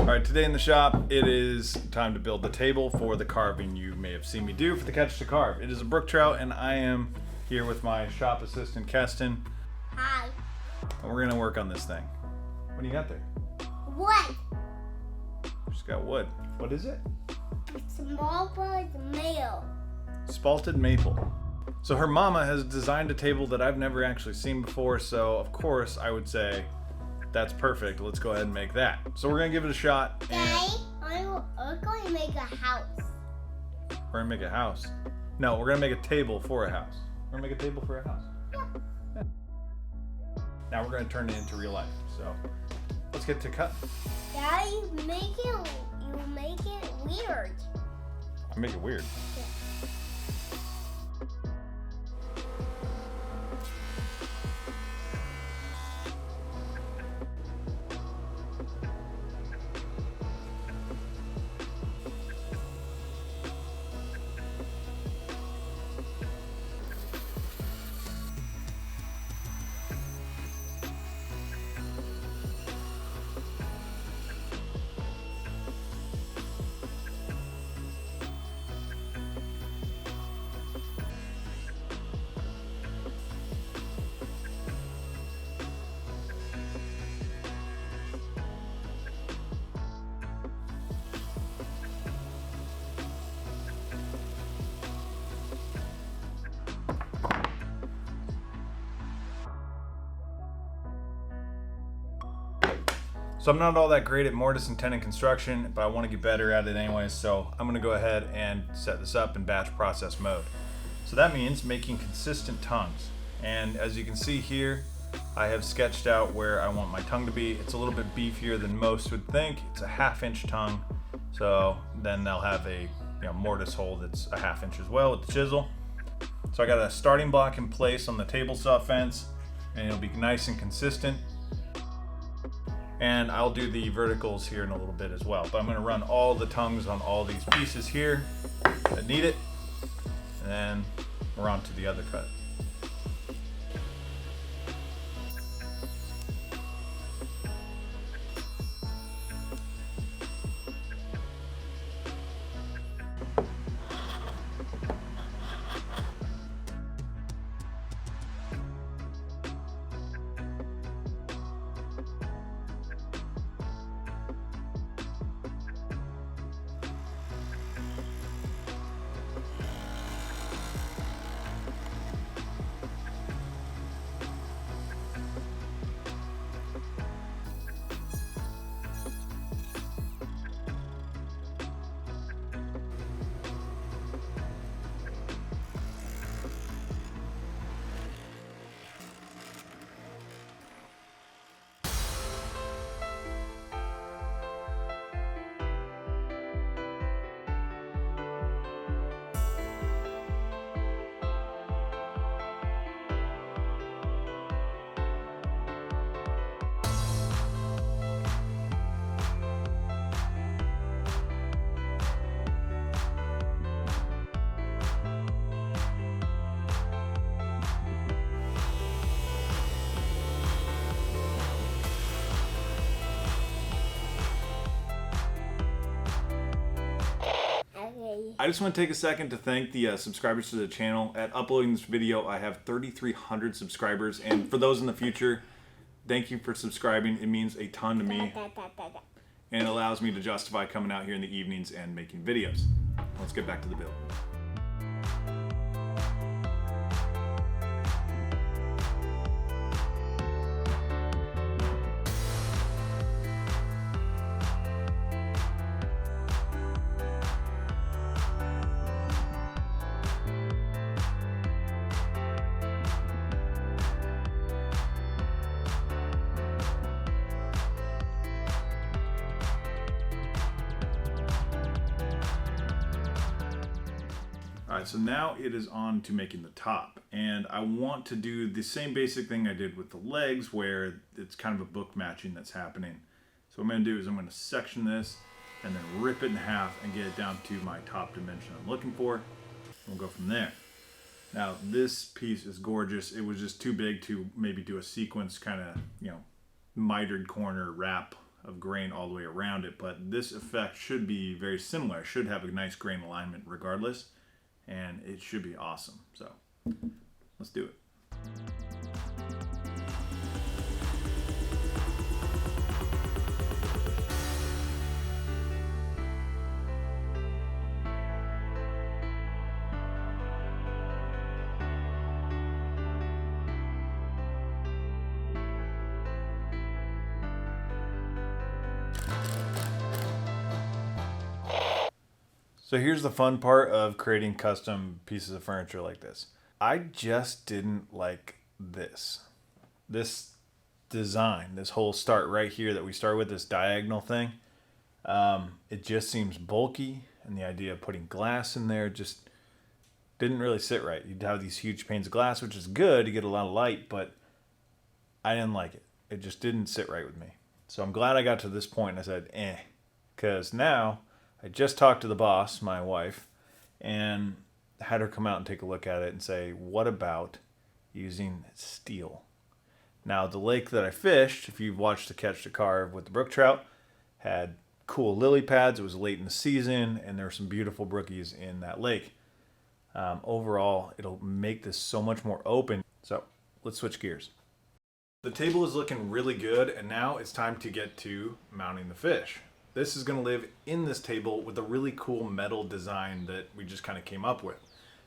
Alright, today in the shop, it is time to build the table for the carving you may have seen me do for the Catch-2-Carve. It is a brook trout, and I am here with my shop assistant, Keston. Hi. And we're gonna work on this thing. What do you got there? Wood. Just got wood. What is it? Small bird maple. Spalted maple. So her mama has designed a table that I've never actually seen before, so of course I would say, that's perfect. Let's go ahead and make that. So we're gonna give it a shot. Daddy, I'm going to make a house. We're gonna make a house. No, we're gonna make a table for a house. We're gonna make a table for a house. Yeah. Now we're gonna turn it into real life. So let's get to cut. Daddy, you make it weird. I make it weird. Yeah. So I'm not all that great at mortise and tenon construction, but I want to get better at it anyways, so I'm going to go ahead and set this up in batch process mode. So that means making consistent tongues. And as you can see here, I have sketched out where I want my tongue to be. It's a little bit beefier than most would think. It's a 1/2 inch tongue. So then they'll have a mortise hole that's a 1/2 inch as well with the chisel. So I got a starting block in place on the table saw fence, and it'll be nice and consistent. And I'll do the verticals here in a little bit as well. But I'm gonna run all the tongues on all these pieces here that need it. And then we're on to the other cut. I just want to take a second to thank the subscribers to the channel. At uploading this video, I have 3,300 subscribers, and for those in the future, thank you for subscribing. It means a ton to me, and it allows me to justify coming out here in the evenings and making videos. Let's get back to the build. Alright, so now it is on to making the top, and I want to do the same basic thing I did with the legs where it's kind of a book matching that's happening. So what I'm going to do is I'm going to section this and then rip it in half and get it down to my top dimension I'm looking for. We'll go from there. Now this piece is gorgeous. It was just too big to maybe do a sequence kind of, mitered corner wrap of grain all the way around it, but this effect should be very similar. It should have a nice grain alignment regardless, and it should be awesome. So let's do it. So here's the fun part of creating custom pieces of furniture like this. I just didn't like this design, this whole start right here that we start with, this diagonal thing. It just seems bulky, and the idea of putting glass in there just didn't really sit right. You'd have these huge panes of glass, which is good, you get a lot of light, but I didn't like it. It just didn't sit right with me. So I'm glad I got to this point and I said, because now I just talked to the boss, my wife, and had her come out and take a look at it and say, what about using steel? Now, the lake that I fished, if you've watched the Catch-2-Carve with the brook trout, had cool lily pads. It was late in the season, and there were some beautiful brookies in that lake. Overall, it'll make this so much more open. So let's switch gears. The table is looking really good, and now it's time to get to mounting the fish. This is going to live in this table with a really cool metal design that we just kind of came up with.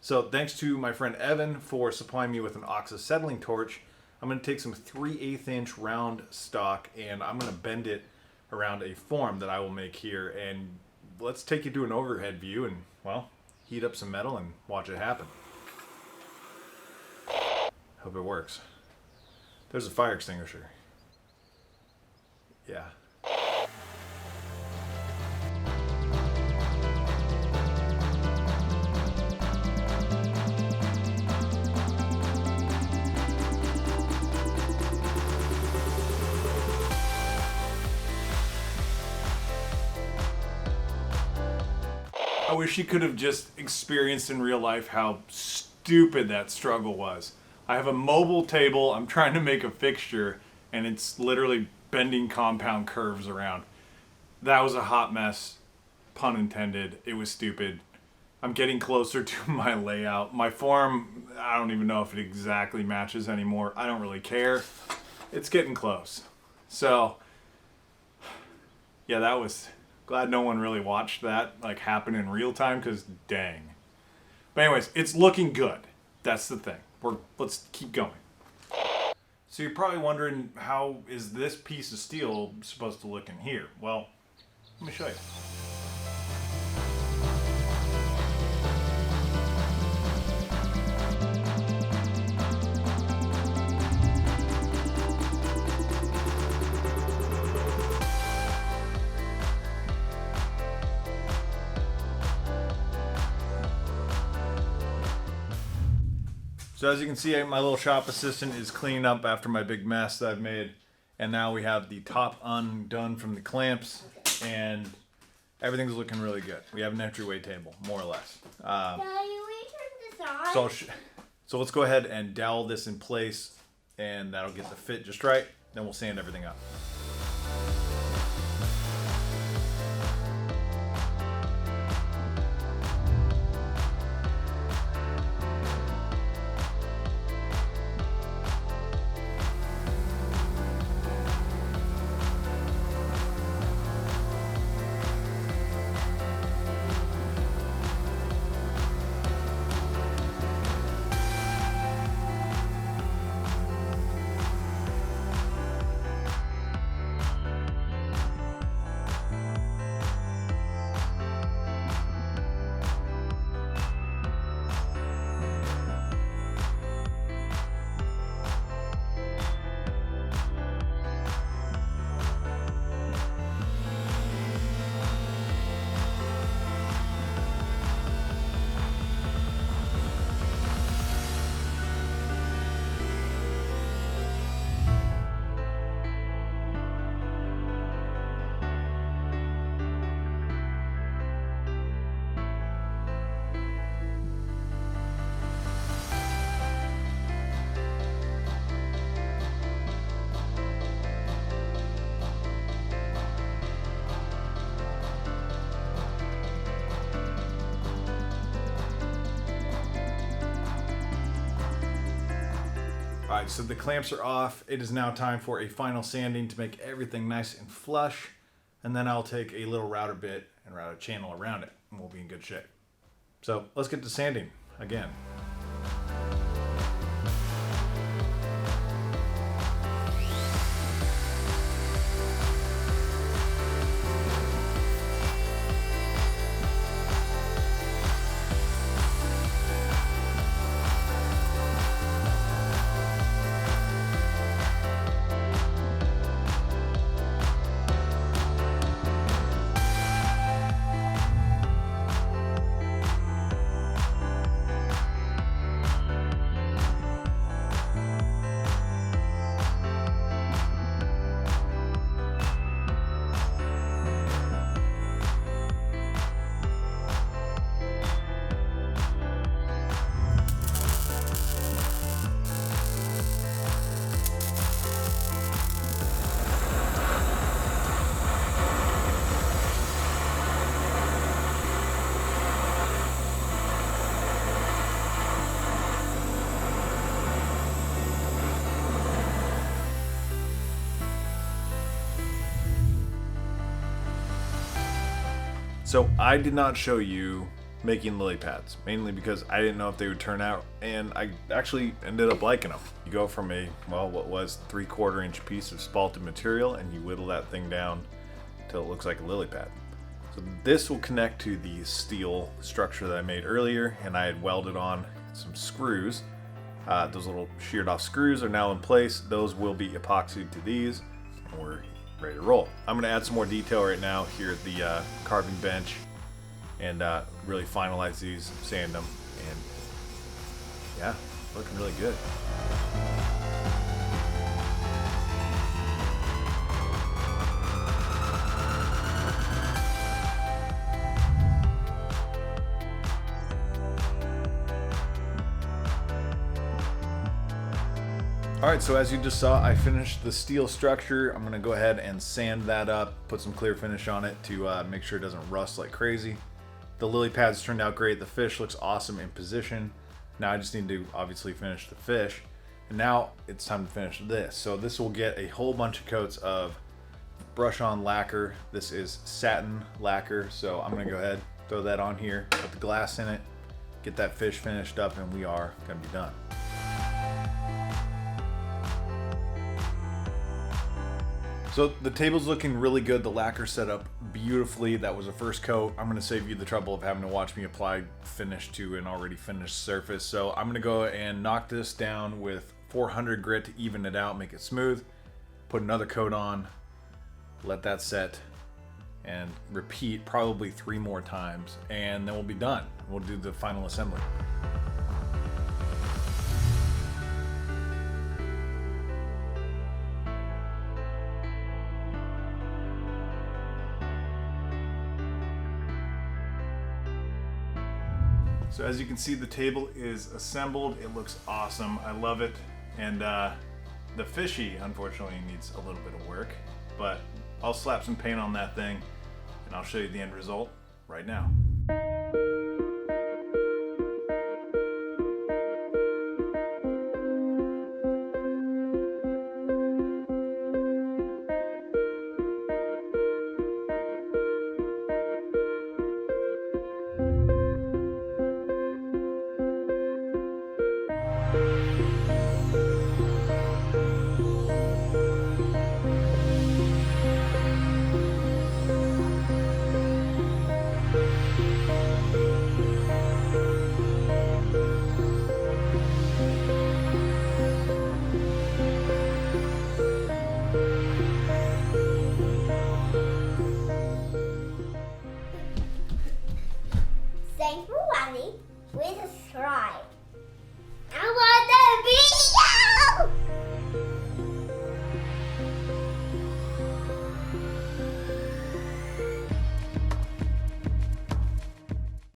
So thanks to my friend Evan for supplying me with an oxyacetylene torch. I'm going to take some 3/8 inch round stock and I'm going to bend it around a form that I will make here. And let's take you to an overhead view and, well, heat up some metal and watch it happen. Hope it works. There's a fire extinguisher. Yeah. I wish you could have just experienced in real life how stupid that struggle was. I have a mobile table, I'm trying to make a fixture, and it's literally bending compound curves around. That was a hot mess, pun intended. It was stupid. I'm getting closer to my layout. My form, I don't even know if it exactly matches anymore. I don't really care. It's getting close. So, yeah, that was... Glad no one really watched that like happen in real time, because dang. But anyways, it's looking good. That's the thing. Let's keep going. So you're probably wondering, how is this piece of steel supposed to look in here? Well, let me show you. So as you can see, my little shop assistant is cleaning up after my big mess that I've made. And now we have the top undone from the clamps, and everything's looking really good. We have an entryway table, more or less. Daddy, we turn this on? So let's go ahead and dowel this in place, and that'll get the fit just right. Then we'll sand everything up. Alright, so the clamps are off. It is now time for a final sanding to make everything nice and flush. And then I'll take a little router bit and route a channel around it, and we'll be in good shape. So let's get to sanding again. So I did not show you making lily pads, mainly because I didn't know if they would turn out, and I actually ended up liking them. You go from a, well, what was 3/4 inch piece of spalted material, and you whittle that thing down till it looks like a lily pad. So this will connect to the steel structure that I made earlier, and I had welded on some screws. Those little sheared off screws are now in place. Those will be epoxied to these, and we're ready to roll. I'm going to add some more detail right now here at the carving bench and really finalize these, sand them, and yeah, looking really good. Alright, so as you just saw, I finished the steel structure. I'm going to go ahead and sand that up, put some clear finish on it to make sure it doesn't rust like crazy. The lily pads turned out great. The fish looks awesome in position. Now I just need to obviously finish the fish. And now it's time to finish this. So this will get a whole bunch of coats of brush on lacquer. This is satin lacquer. So I'm going to go ahead, throw that on here, put the glass in it, get that fish finished up, and we are going to be done. So the table's looking really good. The lacquer set up beautifully. That was the first coat. I'm gonna save you the trouble of having to watch me apply finish to an already finished surface. So I'm gonna go and knock this down with 400 grit to even it out, make it smooth. Put another coat on, let that set, and repeat probably 3 more times, and then we'll be done. We'll do the final assembly. So as you can see, the table is assembled. It looks awesome. I love it. And the fishy, unfortunately, needs a little bit of work, but I'll slap some paint on that thing and I'll show you the end result right now. Thanks for watching. Please subscribe.